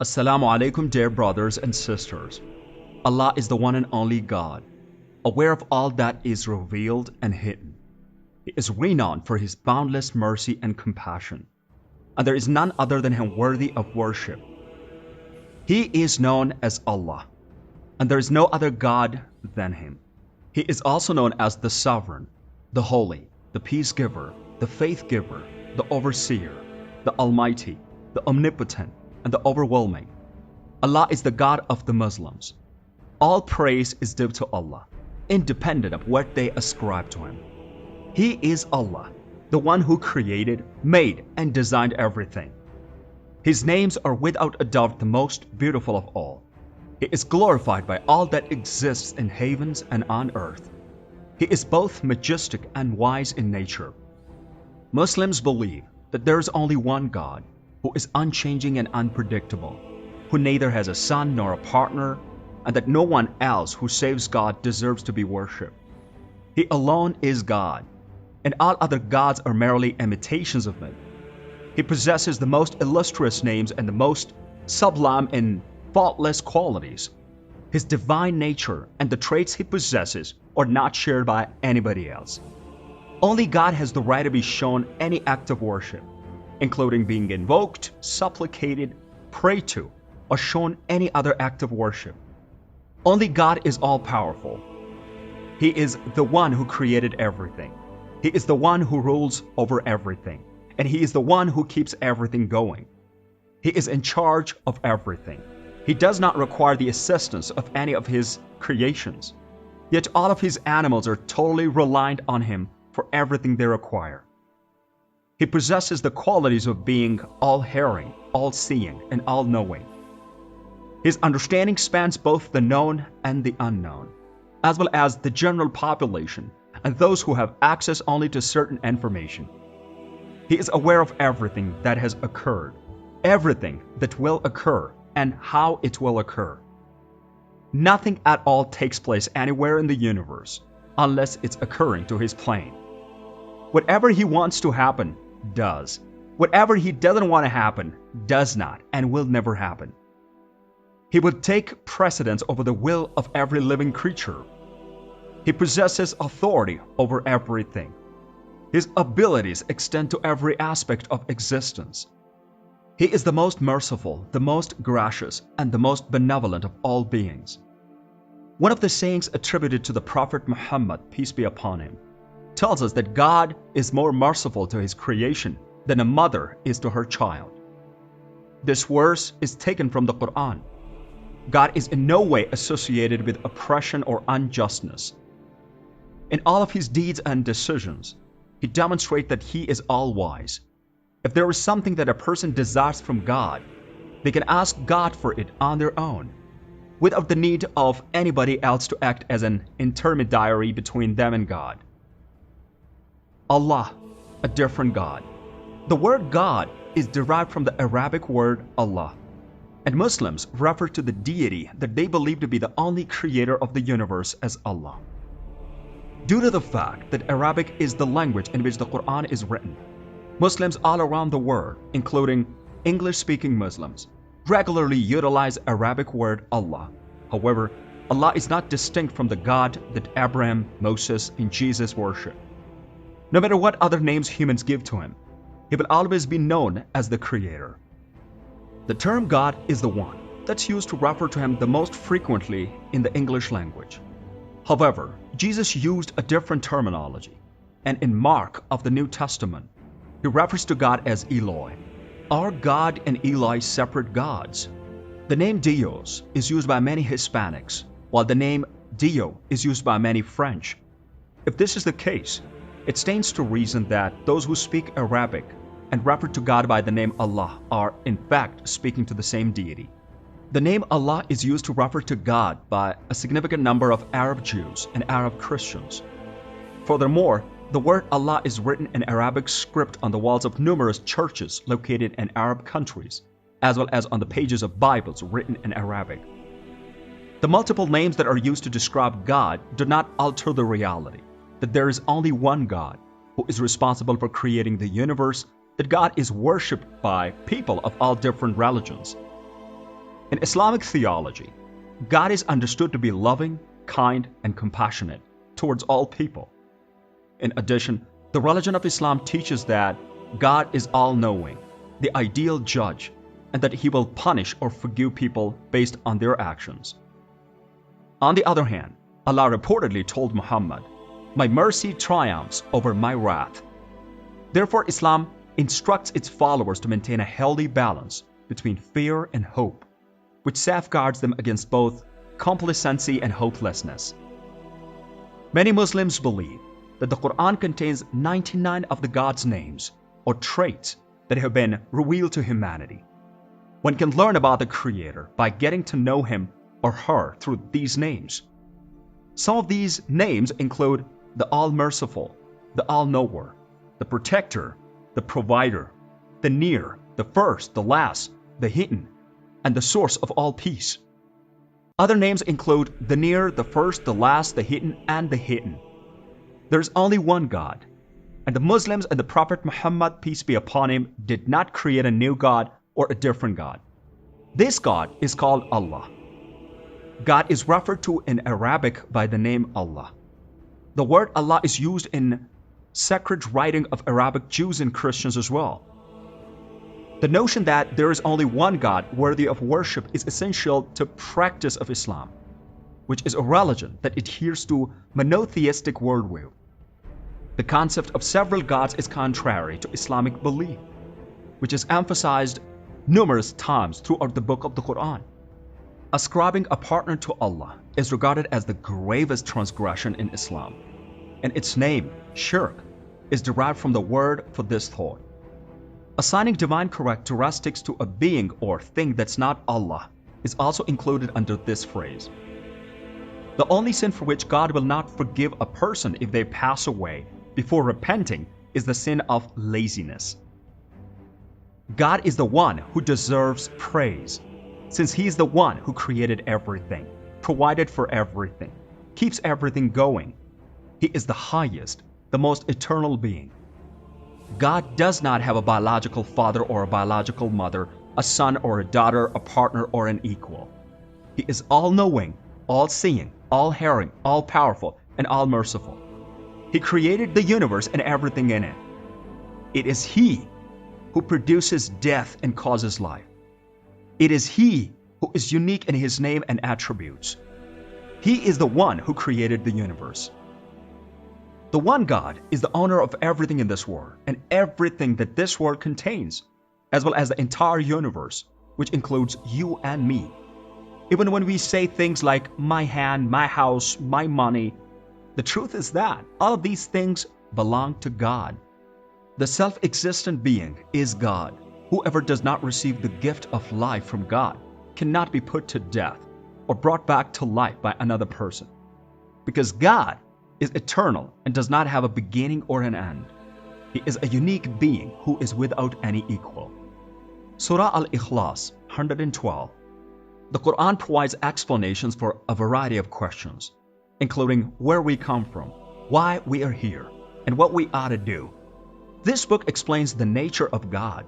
Assalamu alaikum, dear brothers and sisters. Allah is the one and only God, aware of all that is revealed and hidden. He is renowned for His boundless mercy and compassion, and there is none other than Him worthy of worship. He is known as Allah, and there is no other God than Him. He is also known as the Sovereign, the Holy, the Peace Giver, the Faith Giver, the Overseer, the Almighty, the Omnipotent, and the Overwhelming. Allah is the God of the Muslims. All praise is due to Allah, independent of what they ascribe to Him. He is Allah, the one who created, made, and designed everything. His names are without a doubt the most beautiful of all. He is glorified by all that exists in heavens and on earth. He is both majestic and wise in nature. Muslims believe that there is only one God, who is unchanging and unpredictable, who neither has a son nor a partner, and that no one else who saves God deserves to be worshipped. He alone is God, and all other gods are merely imitations of Him. He possesses the most illustrious names and the most sublime and faultless qualities. His divine nature and the traits He possesses are not shared by anybody else. Only God has the right to be shown any act of worship, including being invoked, supplicated, prayed to, or shown any other act of worship. Only God is all-powerful. He is the one who created everything. He is the one who rules over everything, and He is the one who keeps everything going. He is in charge of everything. He does not require the assistance of any of His creations, yet all of His animals are totally reliant on Him for everything they require. He possesses the qualities of being all-hearing, all-seeing, and all-knowing. His understanding spans both the known and the unknown, as well as the general population and those who have access only to certain information. He is aware of everything that has occurred, everything that will occur, and how it will occur. Nothing at all takes place anywhere in the universe unless it's occurring to His plane. Whatever He wants to happen does. Whatever He doesn't want to happen does not and will never happen. He would take precedence over the will of every living creature. He possesses authority over everything. His abilities extend to every aspect of existence. He is the most merciful, the most gracious, and the most benevolent of all beings. One of the sayings attributed to the Prophet Muhammad, peace be upon him, tells us that God is more merciful to His creation than a mother is to her child. This verse is taken from the Quran. God is in no way associated with oppression or unjustness. In all of His deeds and decisions, He demonstrates that He is all-wise. If there is something that a person desires from God, they can ask God for it on their own, without the need of anybody else to act as an intermediary between them and God. Allah, a different God. The word God is derived from the Arabic word Allah, and Muslims refer to the deity that they believe to be the only creator of the universe as Allah. Due to the fact that Arabic is the language in which the Quran is written, Muslims all around the world, including English-speaking Muslims, regularly utilize Arabic word Allah. However, Allah is not distinct from the God that Abraham, Moses, and Jesus worship. No matter what other names humans give to Him, He will always be known as the Creator. The term God is the one that's used to refer to Him the most frequently in the English language. However, Jesus used a different terminology, and in Mark of the New Testament, He refers to God as Eloi. Are God and Eloi separate gods? The name Dios is used by many Hispanics, while the name Dio is used by many French. If this is the case, it stands to reason that those who speak Arabic and refer to God by the name Allah are in fact speaking to the same deity. The name Allah is used to refer to God by a significant number of Arab Jews and Arab Christians. Furthermore, the word Allah is written in Arabic script on the walls of numerous churches located in Arab countries, as well as on the pages of Bibles written in Arabic. The multiple names that are used to describe God do not alter the reality that there is only one God who is responsible for creating the universe, that God is worshipped by people of all different religions. In Islamic theology, God is understood to be loving, kind, and compassionate towards all people. In addition, the religion of Islam teaches that God is all-knowing, the ideal judge, and that He will punish or forgive people based on their actions. On the other hand, Allah reportedly told Muhammad, "My mercy triumphs over my wrath." Therefore, Islam instructs its followers to maintain a healthy balance between fear and hope, which safeguards them against both complacency and hopelessness. Many Muslims believe that the Quran contains 99 of the God's names or traits that have been revealed to humanity. One can learn about the Creator by getting to know Him or her through these names. Some of these names include the All-Merciful, the All-Knower, the Protector, the Provider, the Near, the First, the Last, the Hidden, and the Source of all peace. Other names include the Near, the First, the Last, the Hidden, and the Hidden. There is only one God, and the Muslims and the Prophet Muhammad, peace be upon him, did not create a new God or a different God. This God is called Allah. God is referred to in Arabic by the name Allah. The word Allah is used in sacred writing of Arabic Jews and Christians as well. The notion that there is only one God worthy of worship is essential to practice of Islam, which is a religion that adheres to monotheistic worldview. The concept of several gods is contrary to Islamic belief, which is emphasized numerous times throughout the book of the Quran. Ascribing a partner to Allah is regarded as the gravest transgression in Islam, and its name, shirk, is derived from the word for this thought. Assigning divine characteristics to a being or thing that's not Allah is also included under this phrase. The only sin for which God will not forgive a person if they pass away before repenting is the sin of laziness. God is the one who deserves praise, since He is the one who created everything, provided for everything, keeps everything going. He is the highest, the most eternal being. God does not have a biological father or a biological mother, a son or a daughter, a partner or an equal. He is all-knowing, all-seeing, all-hearing, all-powerful, and all-merciful. He created the universe and everything in it. It is He who produces death and causes life. It is He who is unique in His name and attributes. He is the one who created the universe. The one God is the owner of everything in this world and everything that this world contains, as well as the entire universe, which includes you and me. Even when we say things like my hand, my house, my money, the truth is that all of these things belong to God. The self-existent being is God. Whoever does not receive the gift of life from God cannot be put to death or brought back to life by another person, because God is eternal and does not have a beginning or an end. He is a unique being who is without any equal. Surah Al-Ikhlas 112. The Quran provides explanations for a variety of questions, including where we come from, why we are here, and what we ought to do. This book explains the nature of God,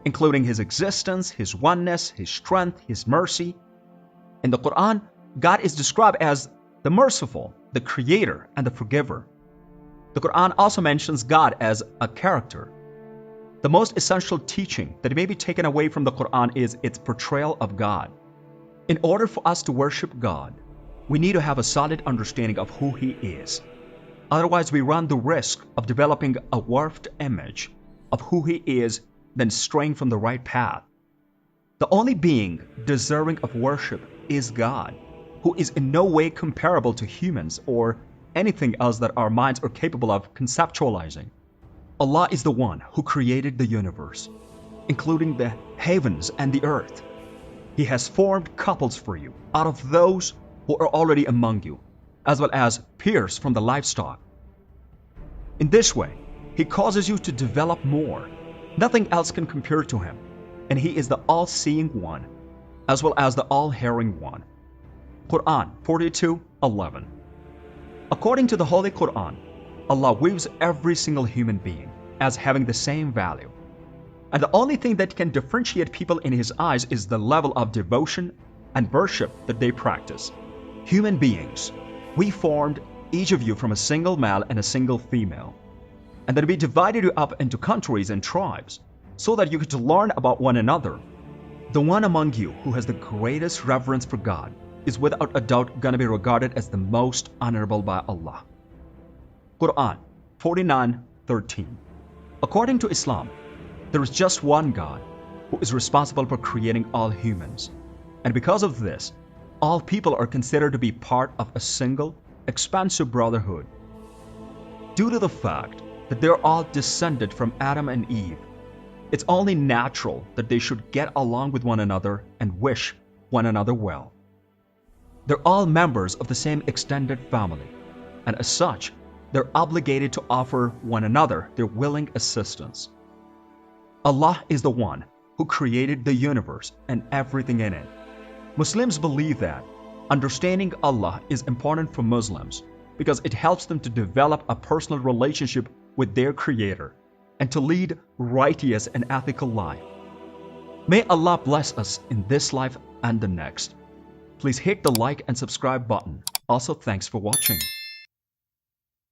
including His existence, His oneness, His strength, His mercy. In the Quran, God is described as the merciful, the creator, and the forgiver. The Quran also mentions God as a character. The most essential teaching that may be taken away from the Quran is its portrayal of God. In order for us to worship God, we need to have a solid understanding of who He is. Otherwise, we run the risk of developing a warped image of who He is, then straying from the right path. The only being deserving of worship is God, who is in no way comparable to humans or anything else that our minds are capable of conceptualizing. Allah is the one who created the universe, including the heavens and the earth. He has formed couples for you out of those who are already among you, as well as pairs from the livestock. In this way, He causes you to develop more. Nothing else can compare to Him, and He is the all-seeing one, as well as the all-hearing one. Quran 42:11. According to the Holy Quran, Allah views every single human being as having the same value. And the only thing that can differentiate people in His eyes is the level of devotion and worship that they practice. Human beings, we formed each of you from a single male and a single female. And then we divided you up into countries and tribes so that you could learn about one another. The one among you who has the greatest reverence for God is without a doubt going to be regarded as the most honorable by Allah. Quran 49:13. According to Islam, there is just one God who is responsible for creating all humans. And because of this, all people are considered to be part of a single, expansive brotherhood. Due to the fact that they're all descended from Adam and Eve, it's only natural that they should get along with one another and wish one another well. They're all members of the same extended family, and as such, they're obligated to offer one another their willing assistance. Allah is the one who created the universe and everything in it. Muslims believe that understanding Allah is important for Muslims because it helps them to develop a personal relationship with their Creator and to lead righteous and ethical life. May Allah bless us in this life and the next. Please hit the like and subscribe button. Also, thanks for watching.